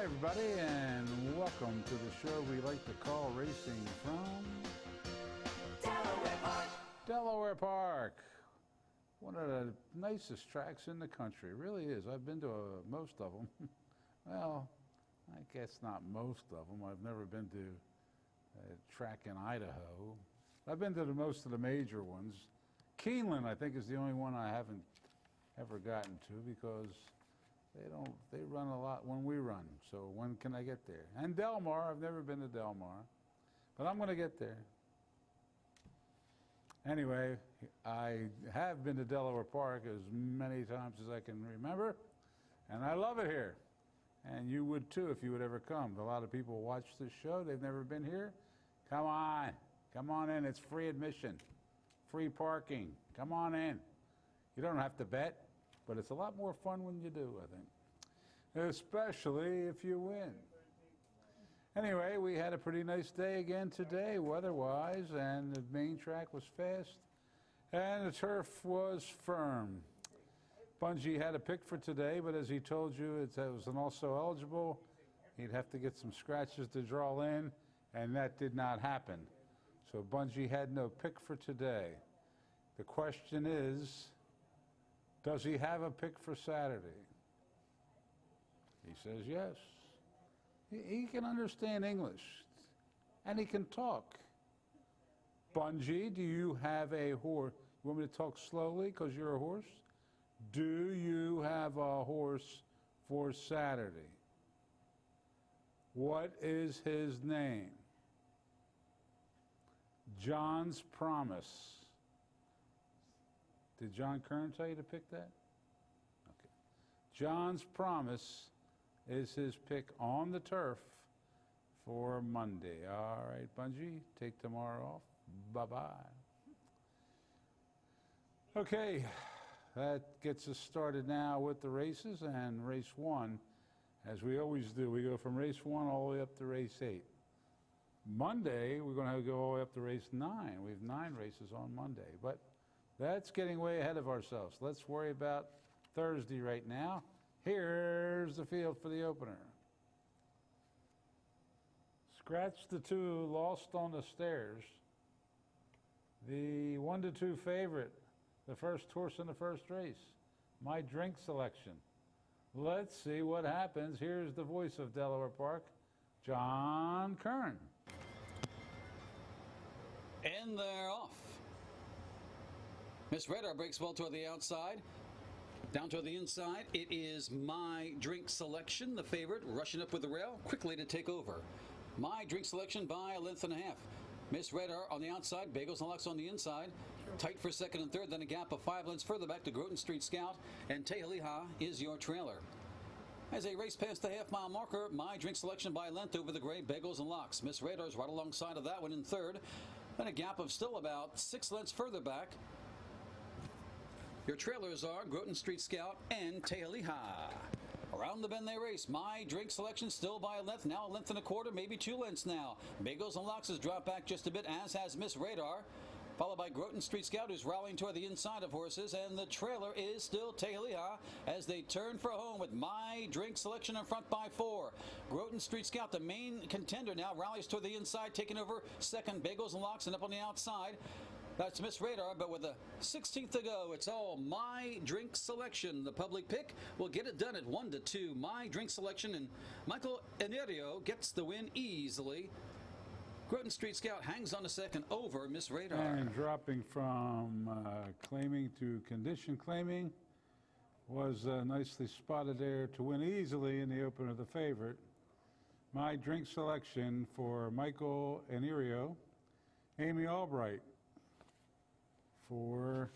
Hi, everybody, and welcome to the show we like to call Racing from Delaware Park. Delaware Park. One of the nicest tracks in the country. It really is. I've been to most of them. Well, I guess not most of them. I've never been to a track in Idaho. I've been to most of the major ones. Keeneland, I think, is the only one I haven't ever gotten to because they run a lot when we run. So when can I get there? And Del Mar, I've never been to Del Mar, but I'm going to get there. Anyway, I have been to Delaware Park as many times as I can remember, and I love it here. And you would too if you would ever come. A lot of people watch this show. They've never been here. Come on in. It's free admission, free parking. Come on in. You don't have to bet, but it's a lot more fun when you do, I think, especially if you win. Anyway, we had a pretty nice day again today, weather-wise, and the main track was fast, and the turf was firm. Bungie had a pick for today, but as he told you, it was an also eligible. He'd have to get some scratches to draw in, and that did not happen. So Bungie had no pick for today. The question is, does he have a pick for Saturday? He says yes. He can understand English, and he can talk. Bungie, do you have a horse? You want me to talk slowly because you're a horse? Do you have a horse for Saturday? What is his name? John's Promise. Did John Kern tell you to pick that? Okay. John's Promise is his pick on the turf for Monday. All right, Bungie, take tomorrow off. Bye-bye. Okay, that gets us started now with the races, and race 1, as we always do, we go from race 1 all the way up to race 8. Monday, we're going to go all the way up to race 9. We have 9 races on Monday, but that's getting way ahead of ourselves. Let's worry about Thursday right now. Here's the field for the opener. Scratch the 2, Lost on the Stairs. The 1-2 favorite, the first horse in the first race. My Drink Selection. Let's see what happens. Here's the voice of Delaware Park, John Kern. And they're off. Miss Radar breaks well toward the outside. Down toward the inside, it is My Drink Selection, the favorite, rushing up with the rail, quickly to take over. My Drink Selection by 1.5 lengths. Miss Radar on the outside, Bagels and Lux on the inside. Tight for second and third, then a gap of 5 lengths further back to Groton Street Scout, and Tajeliha is your trailer. As they race past the half-mile marker, My Drink Selection by a length over the gray Bagels and Lux. Miss Radar's right alongside of that one in third, then a gap of still about 6 lengths further back. Your trailers are Groton Street Scout and Tajeliha. Around the bend they race. My Drink Selection still by a length, now 1.25 lengths, maybe 2 lengths now. Bagels and Lux has dropped back just a bit, as has Miss Radar. Followed by Groton Street Scout, who's rallying toward the inside of horses, and the trailer is still Tajeliha as they turn for home with My Drink Selection in front by 4. Groton Street Scout, the main contender now, rallies toward the inside, taking over second. Bagels and Lux, and up on the outside, that's Miss Radar, but with a 16th to go, it's all My Drink Selection. The public pick will get it done at 1-2. My Drink Selection, and Michael Enerio gets the win easily. Groton Street Scout hangs on a second over Miss Radar. And dropping from claiming to condition claiming was nicely spotted there to win easily in the opener, the favorite. My Drink Selection for Michael Enerio. Amy Albright for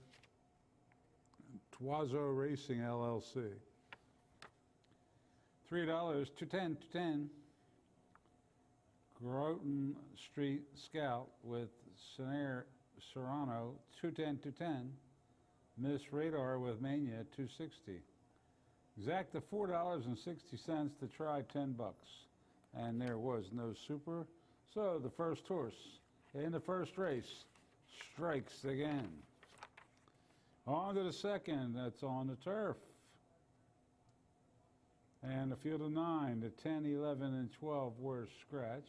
Tuazo Racing LLC. $3, 210, 210. Groton Street Scout with Serrano, 210, 210. Miss Radar with Mania, 260. Exacta $4.60 to try, $10. And there was no super. So the first horse in the first race strikes again. On to the second, that's on the turf. And the field of 9, the 10, 11, and 12 were scratched.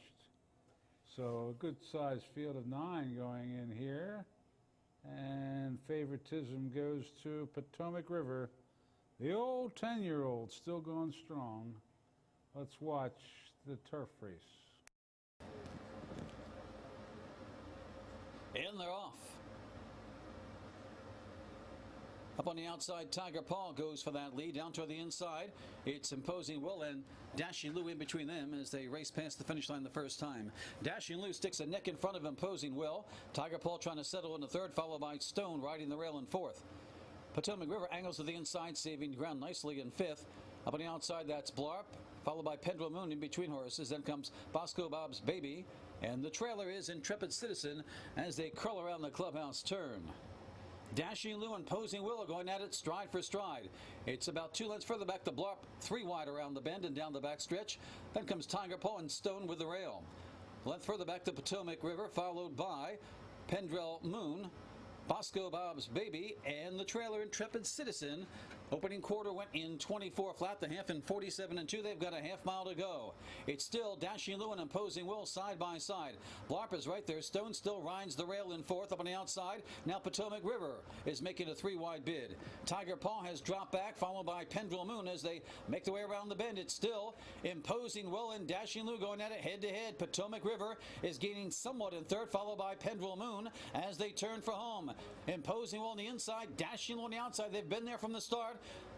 So a good sized field of 9 going in here. And favoritism goes to Potomac River. The old 10-year-old still going strong. Let's watch the turf race. And they're off. Up on the outside, Tiger Paw goes for that lead. Down toward the inside, it's Imposing Will and Dashing Lou in between them as they race past the finish line the first time. Dashing Lou sticks a neck in front of Imposing Will. Tiger Paw trying to settle in the third, followed by Stone riding the rail in fourth. Potomac River angles to the inside, saving ground nicely in fifth. Up on the outside, that's Blarp, followed by Pendrell Moon in between horses. Then comes Bosco Bob's Baby, and the trailer is Intrepid Citizen as they curl around the clubhouse turn. Dashing Lou and Imposing Will are going at it stride for stride. It's about 2 lengths further back to Blarp, 3 wide around the bend and down the back stretch. Then comes Tiger Paw and Stone with the rail. A length further back to Potomac River, followed by Pendrell Moon, Bosco Bob's Baby, and the trailer Intrepid Citizen. Opening quarter went in 24 flat, the half in 47 and 2. They've got a half mile to go. It's still Dashing Lou and Imposing Will side by side. Blarp is right there. Stone still rides the rail in fourth. Up on the outside, now Potomac River is making a 3-wide bid. Tiger Paw has dropped back, followed by Pendrell Moon as they make their way around the bend. It's still Imposing Will and Dashing Lou going at it head to head. Potomac River is gaining somewhat in third, followed by Pendrell Moon as they turn for home. Imposing Will on the inside, Dashing Lou on the outside. They've been there from the start.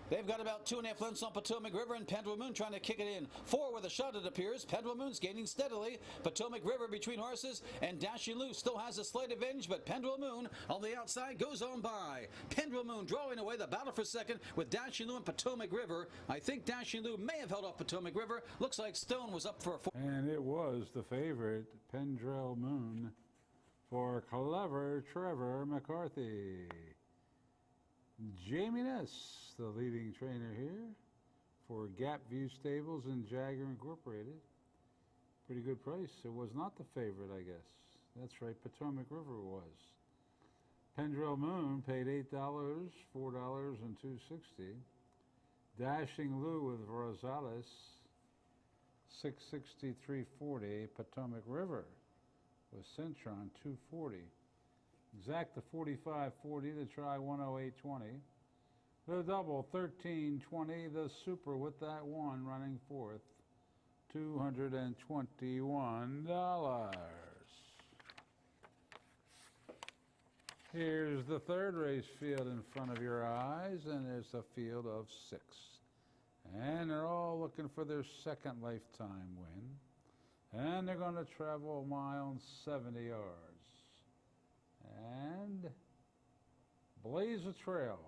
They've got about 2.5 lengths on Potomac River, and Pendrell Moon trying to kick it in. 4 with a shot, it appears. Pendrell Moon's gaining steadily. Potomac River between horses, and Dashing Lou still has a slight advantage, but Pendrell Moon on the outside goes on by. Pendrell Moon drawing away the battle for second with Dashing Lou and Potomac River. I think Dashing Lou may have held off Potomac River. Looks like Stone was up for a 4. And it was the favorite, Pendrell Moon, for Clever Trevor McCarthy. Jamie Ness, the leading trainer here for Gap View Stables and Jagger Incorporated. Pretty good price. It was not the favorite, I guess. That's right, Potomac River was. Pendrell Moon paid $8, $4, and $2.60. Dashing Lou with Rosales, $6.60, $3.40. Potomac River with Cintron, $2.40. Exact the 45.40, the try 108.20. The double 13.20, the super with that one running fourth, $221. Here's the third race field in front of your eyes, and there's a field of 6. And they're all looking for their second lifetime win. And they're going to travel a mile and 70 yards. And Blaze a Trail,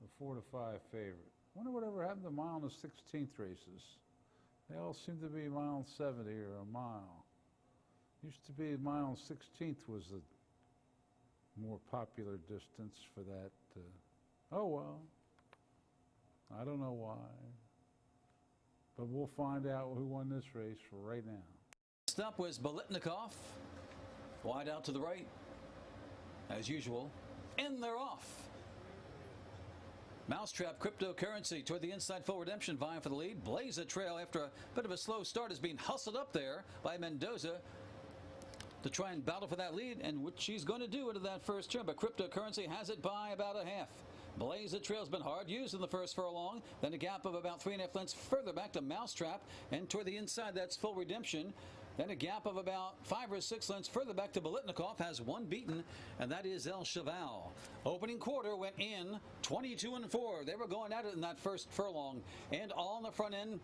the 4 to 5 favorite. Wonder whatever happened to mile and the 16th races. They all seem to be mile and 70 or a mile. Used to be mile and 16th was the more popular distance for that. Oh well, I don't know why. But we'll find out who won this race right now. Next up was Biletnikoff. Wide out to the right, as usual, and they're off. Mousetrap Cryptocurrency toward the inside, full redemption, vying for the lead. Blaze a Trail, after a bit of a slow start, is being hustled up there by Mendoza to try and battle for that lead, and what she's going to do into that first turn. But Cryptocurrency has it by about a half. Blaze a Trail's been hard used in the first furlong, then a gap of about 3.5 lengths further back to Mousetrap, and toward the inside, that's full redemption. Then a gap of about 5 or 6 lengths further back to Biletnikoff, has one beaten, and that is El Cheval. Opening quarter went in 22 and 4. They were going at it in that first furlong, and all on the front end.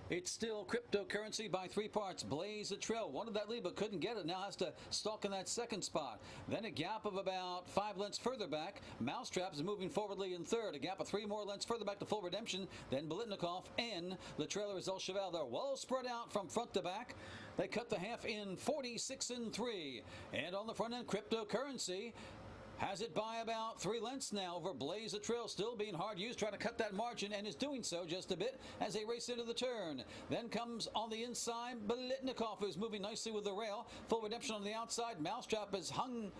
It's still Cryptocurrency by 3 parts. Blaze a Trail wanted that lead but couldn't get it. Now has to stalk in that second spot. Then a gap of about 5 lengths further back. Mousetrap is moving forwardly in third. A gap of 3 more lengths further back to full redemption. Then Biletnikoff and the trailer is El Cheval. They're well spread out from front to back. They cut the half in 46 and 3. And on the front end, Cryptocurrency has it by about 3 lengths now over Blaze a Trail, still being hard used, trying to cut that margin, and is doing so just a bit as they race into the turn. Then comes on the inside Biletnikoff, who's moving nicely with the rail. Full redemption on the outside. Mousetrap is hung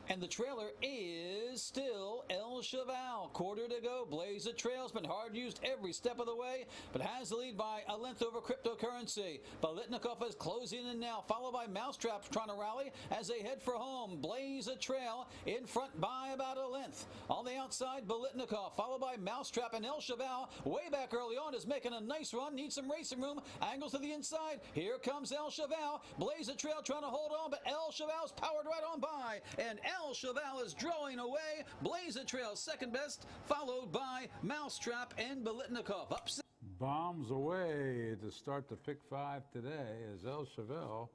And the trailer is still El Cheval. Quarter to go. Blaze the trail's been hard used every step of the way, but has the lead by a length over Cryptocurrency. Biletnikoff is closing in now, followed by Mousetrap trying to rally as they head for home. Blaze a trail in front by about a length. On the outside, Biletnikoff, followed by Mousetrap, and El Cheval way back early on is making a nice run. Needs some racing room. Angles to the inside. Here comes El Cheval. Blaze a trail trying to hold on, but El Cheval's powered right on by, and El Cheval is drawing away. Blaze a trail second best, followed by Mousetrap and Biletnikoff. Upset. Bombs away to start the pick 5 today is El Cheval,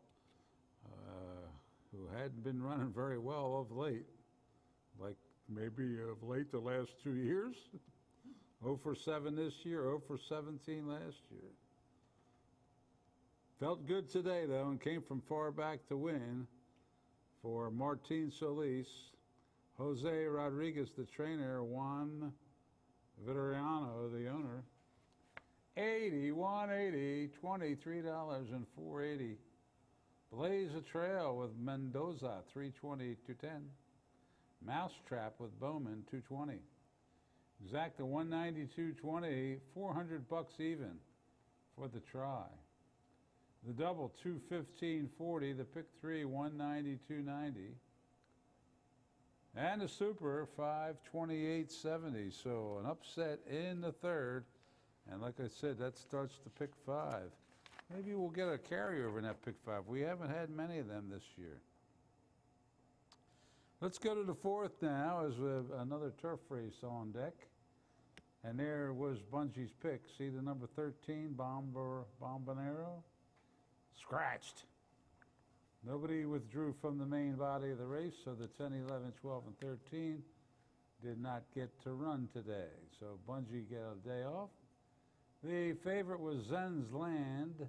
who hadn't been running very well of late, like maybe of late the last 2 years. 0 for 7 this year, 0 for 17 last year. Felt good today, though, and came from far back to win for Martin Solis, Jose Rodriguez, the trainer, Juan Vittoriano, the owner. 80, 180, $23.480. Blaze a Trail with Mendoza, 320, 210. Mousetrap with Bowman, 220. Exacta 192.20, $400 even for the try. The double 215.40, the pick 3 192.90, and the super 528.70. So an upset in the third, and like I said, that starts the pick 5. Maybe we'll get a carryover in that pick 5. We haven't had many of them this year. Let's go to the fourth now as we have another turf race on deck. And there was Bungie's pick. See the number 13, Bombonero? Scratched. Nobody withdrew from the main body of the race, so the 10, 11, 12, and 13 did not get to run today. So Bungie got a day off. The favorite was Zen's Land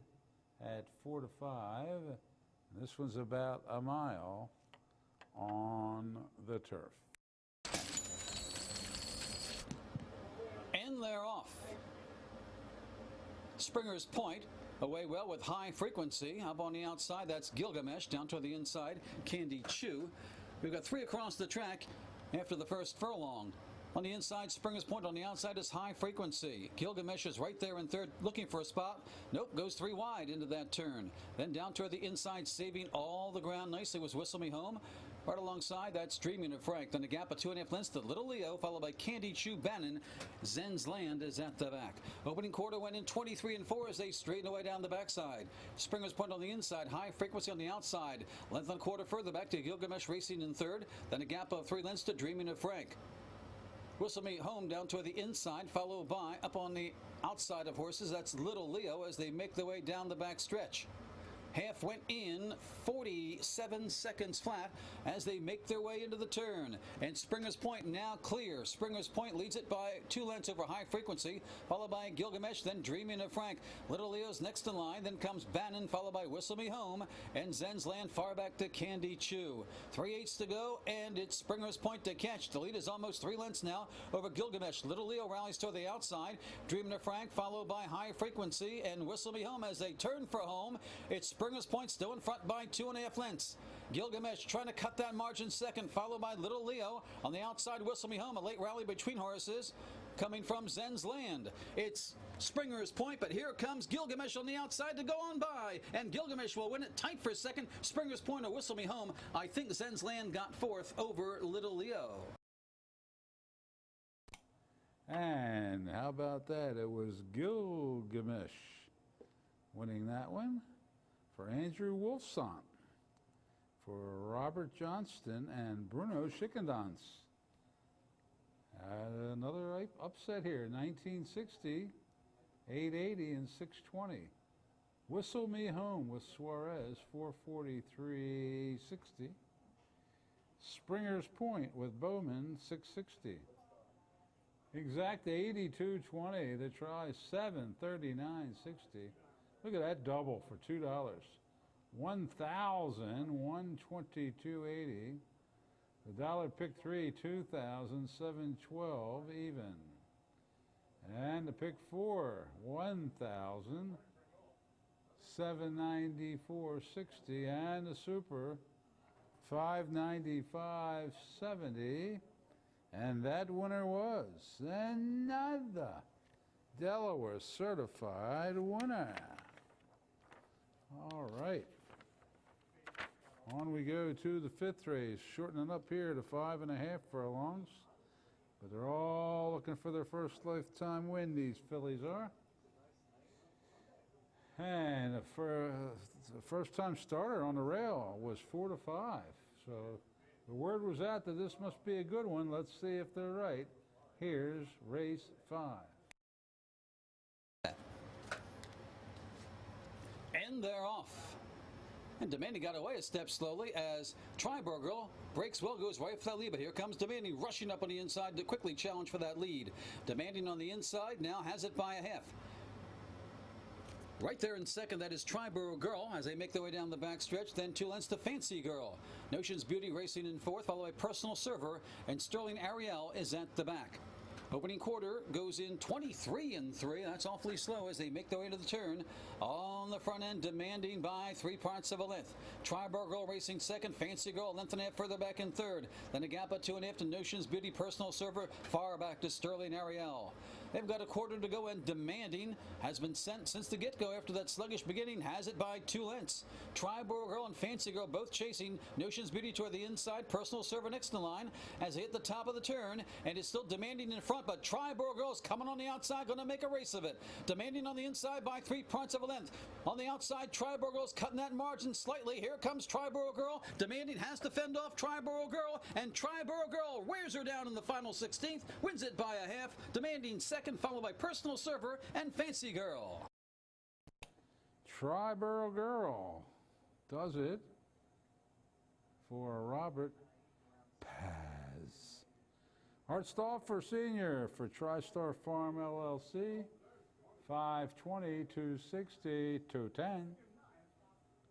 at 4 to 5. And this one's about a mile on the turf. And they're off. Springer's Point away well with High Frequency. Up on the outside, that's Gilgamesh. Down to the inside, Candy Chew. We've got 3 across the track after the first furlong. On the inside, Springer's Point. On the outside is High Frequency. Gilgamesh is right there in third, looking for a spot. Nope, goes 3 wide into that turn. Then down toward the inside, saving all the ground nicely was Whistle Me Home. Right alongside, that's Dreaming of Frank. Then a gap of 2.5 lengths to Little Leo, followed by Candy Chew Bannon. Zen's Land is at the back. Opening quarter went in 23 and 4 as they straighten away down the backside. Springer's Point on the inside, High Frequency on the outside. Length on quarter further back to Gilgamesh Racing in third. Then a gap of 3 lengths to Dreaming of Frank. Whistle Me Home down toward the inside, followed by up on the outside of horses. That's Little Leo as they make their way down the back stretch. Half went in, 47 seconds flat as they make their way into the turn. And Springer's Point now clear. Springer's Point leads it by 2 lengths over High Frequency, followed by Gilgamesh, then Dreaming of Frank. Little Leo's next in line, then comes Bannon, followed by Whistle Me Home, and Zen's Land far back to Candy Chew. 3/8 to go, and it's Springer's Point to catch. The lead is almost 3 lengths now over Gilgamesh. Little Leo rallies toward the outside. Dreaming of Frank, followed by High Frequency, and Whistle Me Home as they turn for home. It's Springer's Point still in front by 2.5 lengths. Gilgamesh trying to cut that margin second, followed by Little Leo. On the outside, Whistle Me Home, a late rally between horses coming from Zen's Land. It's Springer's Point, but here comes Gilgamesh on the outside to go on by, and Gilgamesh will win it tight for a second. Springer's Point or Whistle Me Home. I think Zen's Land got fourth over Little Leo. And how about that? It was Gilgamesh winning that one for Andrew Wolfson, for Robert Johnston, and Bruno Schickendans. Another upset here, 1960, 880 and 620. Whistle Me Home with Suarez, 443.60. Springer's Point with Bowman, 660. Exact 82.20. The try 739.60. Look at that double for $2. 1,122.80. The dollar pick 3, 2,712 even. And the pick 4, 1,794.60. And the super 595.70. And that winner was another Delaware certified winner. All right. On we go to the fifth race, shortening up here to 5.5 furlongs. But they're all looking for their first lifetime win, these fillies are. And the first time starter on the rail was 4 to 5. So the word was out that this must be a good one. Let's see if they're right. Here's race 5. And they're off. And Demanding got away a step slowly as Tribergirl breaks well, goes right for that lead, but here comes Demanding rushing up on the inside to quickly challenge for that lead. Demanding on the inside now has it by a half. Right there in second, that is Triborough Girl as they make their way down the back stretch. Then 2 lengths to Fancy Girl. Notions Beauty racing in fourth, followed by Personal Server, and Sterling Ariel is at the back. Opening quarter goes in 23-3. That's awfully slow as they make their way to the turn. On the front end, Demanding by 3/4 of a length. Tribar Girl racing second. Fancy Girl a length and a half further back in third. Then a gap of 2.5 to Notions Beauty, Personal Server, far back to Sterling Ariel. They've got a quarter to go, and Demanding has been sent since the get-go after that sluggish beginning. Has it by 2 lengths. Triborough Girl and Fancy Girl both chasing. Notions Beauty toward the inside. Personal Server next in the line as they hit the top of the turn, and it's still Demanding in front, but Triborough Girl is coming on the outside, going to make a race of it. Demanding on the inside by 3/4 of a length. On the outside, Triborough Girl is cutting that margin slightly. Here comes Triborough Girl. Demanding has to fend off Triborough Girl, and Triborough Girl wears her down in the final 16th, wins it by a half. Demanding second, followed by Personal Server and Fancy Girl. Triborough Girl does it for Robert Paz. Art Stauffer Sr. for TriStar Farm LLC, 520, 260, 210.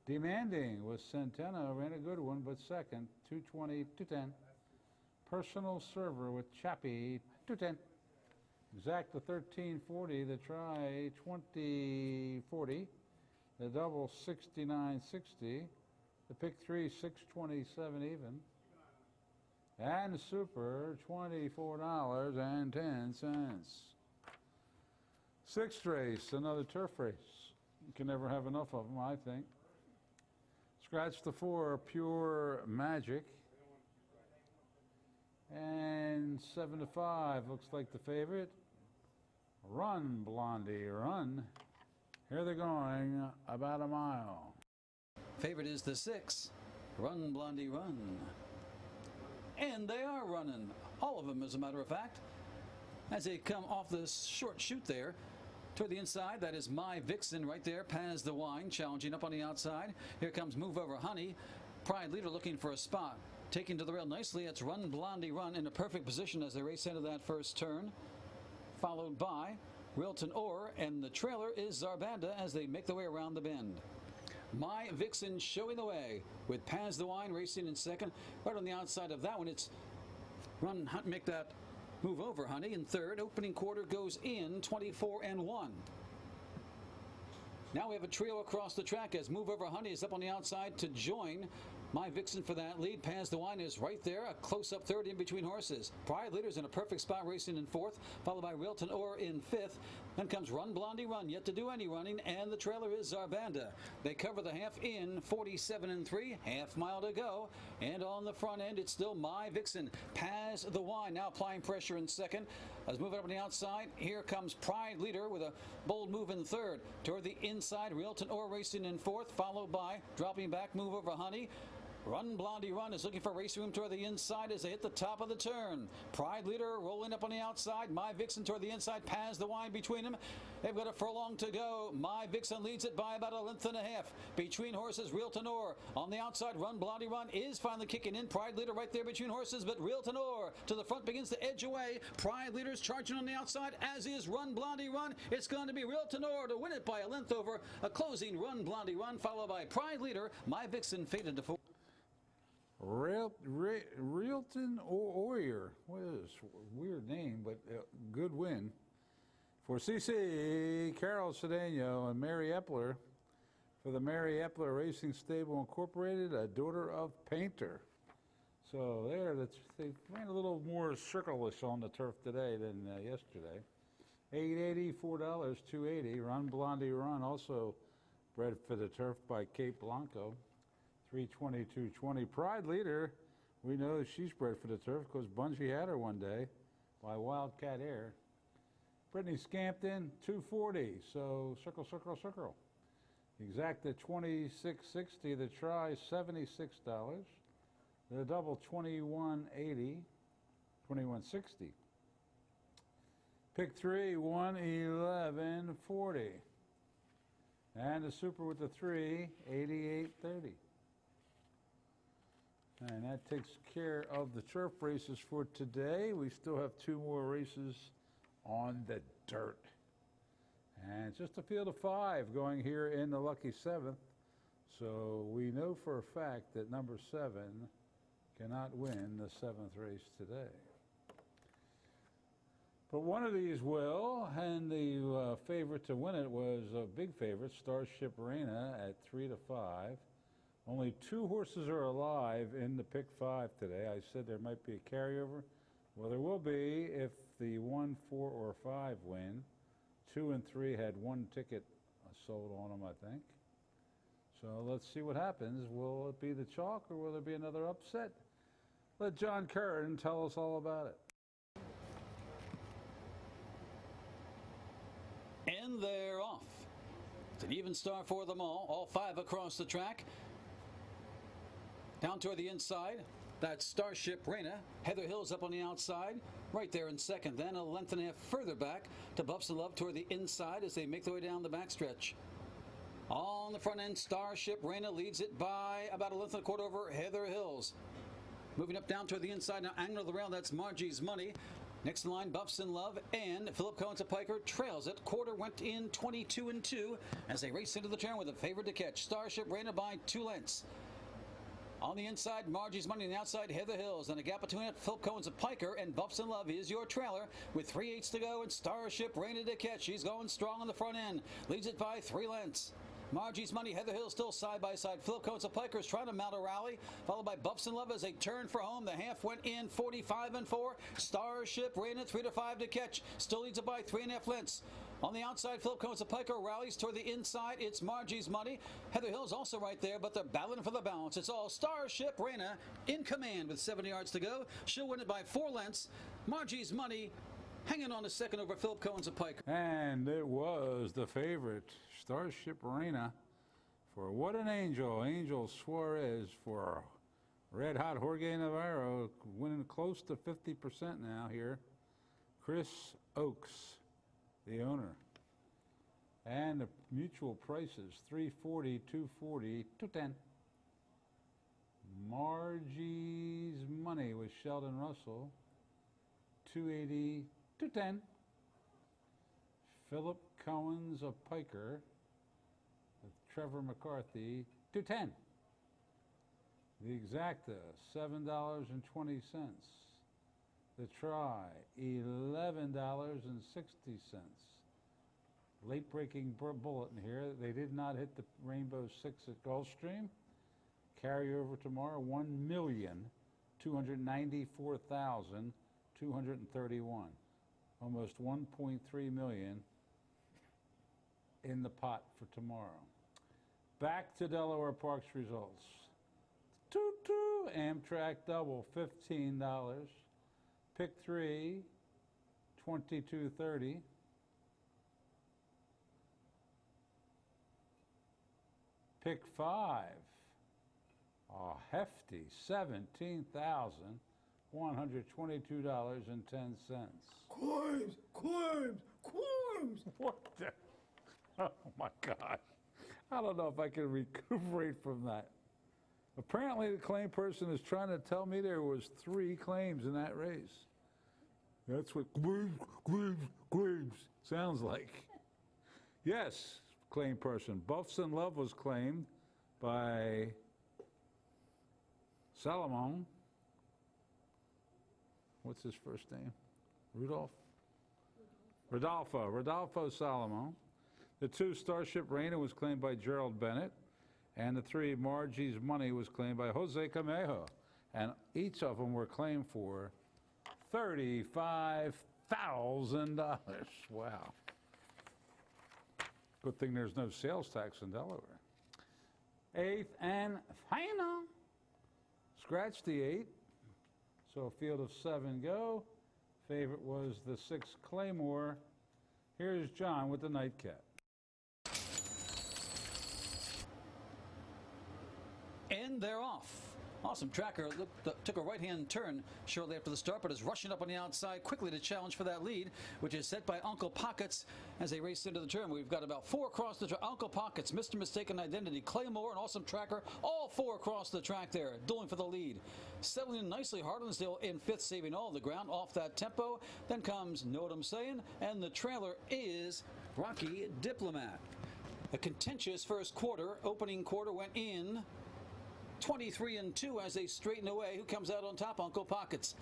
Demanding with Centeno, ran a good one, but second, 220, 210. Personal Server with Chappie, 210. Exact the 1340, the try 2040, the double 6960, the pick 3 627 even, and the super $24.10. Sixth race, another turf race. You can never have enough of them, I think. Scratch the 4, Pure Magic. And 7 to 5 looks like the favorite. Run, Blondie, run. Here they're going about a mile. Favorite is the 6. Run, Blondie, run. And they are running. All of them, as a matter of fact. As they come off the short chute there. Toward the inside, that is My Vixen right there. Paz the Wine challenging up on the outside. Here comes Move Over Honey. Pride Leader looking for a spot. Taking to the rail nicely, it's Run Blondie Run in a perfect position as they race into that first turn. Followed by Wilton Orr, and the trailer is Zarbanda as they make their way around the bend. My Vixen showing the way with Paz the Wine racing in second. Right on the outside of that one, it's Run Hunt, make that Move Over Honey in third. Opening quarter goes in 24-1. Now we have a trio across the track as Move Over Honey is up on the outside to join My Vixen for that lead. Paz the Wine is right there, a close-up third in between horses. Pride Leader's in a perfect spot racing in fourth, followed by Wilton Orr in fifth. Then comes Run Blondie Run, yet to do any running, and the trailer is Zarbanda. They cover the half in 47-3, half mile to go. And on the front end, it's still My Vixen. Paz the Wine now applying pressure in second. As moving up on the outside, here comes Pride Leader with a bold move in third. Toward the inside, Wilton Orr racing in fourth, followed by dropping back Move Over Honey. Run Blondie Run is looking for race room toward the inside as they hit the top of the turn. Pride Leader rolling up on the outside. My Vixen toward the inside. Paz the Wine between them. They've got a furlong to go. My Vixen leads it by about a length and a half. Between horses, Wilton Orr. On the outside, Run Blondie Run is finally kicking in. Pride Leader right there between horses, but Wilton Orr to the front begins to edge away. Pride Leader's charging on the outside, as is Run Blondie Run. It's going to be Wilton Orr to win it by a length over a closing Run Blondie Run, followed by Pride Leader. My Vixen faded to fourth. Realton Oyer, what is this weird name, but good win for CC, Carol Cedeno, and Mary Epler for the Mary Epler Racing Stable Incorporated, a daughter of Painter. So there, they ran a little more circle-ish on the turf today than yesterday. $8.80, $4, $2.80. Run Blondie Run, also bred for the turf by Cape Blanco. $3.20, $2.20. Pride Leader, we know she's bred for the turf because Bungie had her one day by Wildcat Air. Brittany Scampton, $2.40. So circle, circle, circle. Exacta $26.60. The try $76. The double $21.80. $21.60. Pick 3 $111.40. And the super with the 3 $88.30. And that takes care of the turf races for today. We still have 2 more races on the dirt. And it's just a field of 5 going here in the lucky 7th. So we know for a fact that number 7 cannot win the 7th race today. But one of these will, and the favorite to win it was a big favorite, Starship Reina at 3 to 5. Only 2 horses are alive in the pick 5 today. I said there might be a carryover. Well, there will be if the 1, 4, or 5 win. 2 and 3 had 1 ticket sold on them, I think. So let's see what happens. Will it be the chalk or will there be another upset? Let John Curran tell us all about it. And they're off. It's an even start for them all 5 across the track. Down toward the inside, that's Starship Reina. Heather Hill's up on the outside, right there in second. Then a length and a half further back to Buffs and Love toward the inside as they make their way down the backstretch. On the front end, Starship Reina leads it by about a length and a quarter over Heather Hills. Moving up down toward the inside, now angle of the rail, that's Margie's Money. Next in line, Buffs and Love, and Philip Cohen's a Piker trails it. Quarter went in 22 and 2 as they race into the turn with a favorite to catch. Starship Reina by 2 lengths. On the inside, Margie's Money. On the outside, Heather Hills. And a gap between it, Philip Cohen's a Piker, and Buffs and Love is your trailer with 3/8 to go, and Starship Reina to catch. She's going strong on the front end. Leads it by 3 lengths. Margie's Money, Heather Hill still side by side. Philip Cohen's a Piker is trying to mount a rally, followed by Buffs and Love as they turn for home. The half went in 45 and 4. Starship Reina 3 to 5 to catch. Still leads it by 3.5 lengths. On the outside, Philip Cohen's a Piker rallies toward the inside. It's Margie's Money. Heather Hill's also right there, but they're battling for the balance. It's all Starship Reina in command with 70 yards to go. She'll win it by 4 lengths. Margie's Money hanging on a second over Philip Cohen's a Piker. And it was the favorite, Starship Reina, for What an Angel. Angel Suarez for Red Hot Jorge Navarro, winning close to 50% now here. Chris Oakes, the owner. And the mutual prices, $340, $240, $210. Margie's Money with Sheldon Russell, $280, $210. Philip Cohen's a Piker with Trevor McCarthy, $210. The Exacta, $7.20. The Try, $11.60. Late breaking bulletin here. They did not hit the Rainbow Six at Gulfstream. Carry over tomorrow, 1,294,231. Almost 1.3 million in the pot for tomorrow. Back to Delaware Park's results. Toot-toot, Amtrak double, $15. Pick 3, $22.30. Pick 5, a hefty $17,122.10. Claims! What the? Oh my God. I don't know if I can recuperate from that. Apparently the claim person is trying to tell me there was 3 claims in that race. That's what claims sounds like. Yes, claim person. Buffs and Love was claimed by Salomon. What's his first name? Rodolfo Salomon. The 2 Starship Reina was claimed by Gerald Bennett, and the 3 Margie's Money was claimed by Jose Camejo, and each of them were claimed for $35,000. Wow. Good thing there's no sales tax in Delaware. 8th and final. Scratch the 8. So a field of 7 go. Favorite was the 6 Claymor. Here's John with the nightcap. And they're off. Awesome Tracker took a right-hand turn shortly after the start, but is rushing up on the outside quickly to challenge for that lead, which is set by Uncle Pockets as they race into the turn. We've got about 4 across the track. Uncle Pockets, Mr. Mistaken Identity, Claymor, and Awesome Tracker, all 4 across the track there, dueling for the lead. Settling in nicely, Harlansdale in 5th, saving all the ground off that tempo. Then comes Know What I'm Saying, and the trailer is Rocky Diplomat. A contentious first quarter. Opening quarter went in 23-2 as they straighten away. Who comes out on top? Uncle Pockets.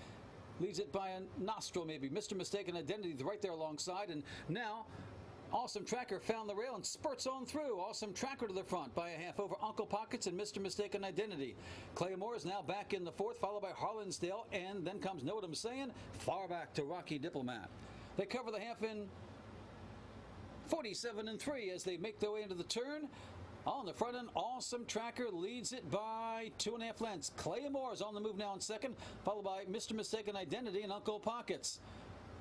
Leads it by a nostril, maybe. Mr. Mistaken Identity right there alongside. And now, Awesome Tracker found the rail and spurts on through. Awesome Tracker to the front by a half over Uncle Pockets and Mr. Mistaken Identity. Claymor is now back in the 4th, followed by Harlansdale. And then comes Know What I'm Saying, far back to Rocky Diplomat. They cover the half in 47-3 as they make their way into the turn. On the front end, Awesome Tracker leads it by 2.5 lengths. Claymor is on the move now in 2nd, followed by Mr. Mistaken Identity and Uncle Pockets.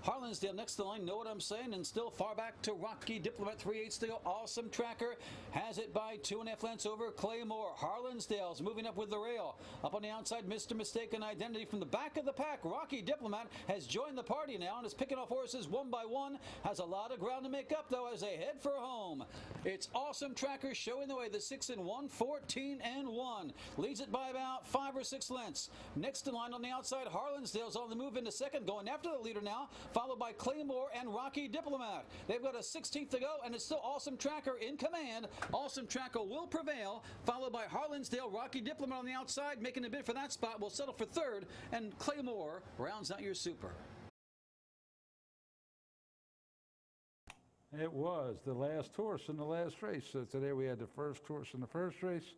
Harlansdale next to the line, Know What I'm Saying, and still far back to Rocky Diplomat, 3/8 to go. Awesome Tracker has it by 2.5 lengths over Claymor. Harlansdale's moving up with the rail. Up on the outside, Mr. Mistaken Identity from the back of the pack. Rocky Diplomat has joined the party now and is picking off horses one by one. Has a lot of ground to make up, though, as they head for home. It's Awesome Tracker showing the way, the 6-1, 14-1. Leads it by about 5 or 6 lengths. Next in line on the outside, Harlansdale's on the move into 2nd, going after the leader now, followed by Claymor and Rocky Diplomat. They've got a 16th to go, and it's still Awesome Tracker in command. Awesome Tracker will prevail, followed by Harlansdale. Rocky Diplomat on the outside, making a bid for that spot. Will settle for 3rd, and Claymor rounds out your super. It was the last horse in the last race. So today we had the first horse in the first race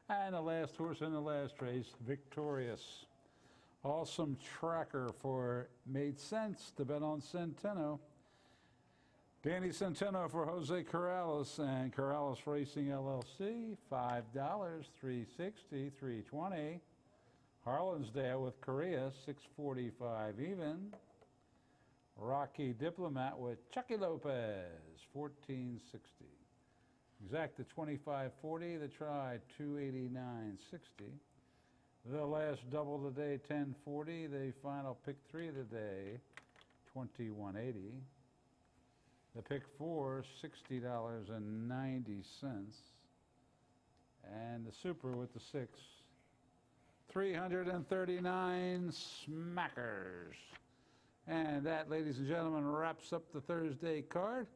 and the last horse in the last race, victorious. Awesome Tracker for Made Sense to bet on Centeno. Danny Centeno for Jose Corrales and Corrales Racing LLC, $5, $3.60, $3.20. Harlansdale with Korea, $6.45 even. Rocky Diplomat with Chucky Lopez, $14.60. Exacta 25.40. The try 289.60. The last double of the day 10.40. The final pick 3 of the day 21.80. The pick 4 $60.90. And the super with the 6 339 smackers. And that, ladies and gentlemen, wraps up the Thursday card.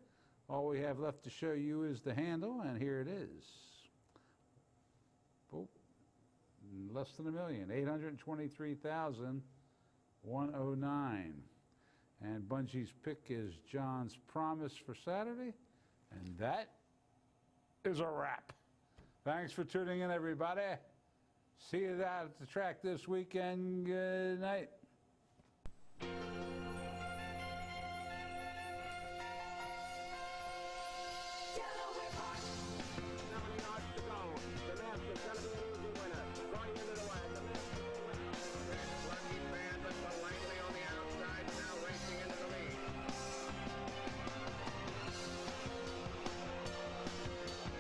All we have left to show you is the handle, and here it is. Oh, less than $1 million, 823,109. And Bungie's pick is John's Promise for Saturday, and that is a wrap. Thanks for tuning in, everybody. See you out at the track this weekend. Good night.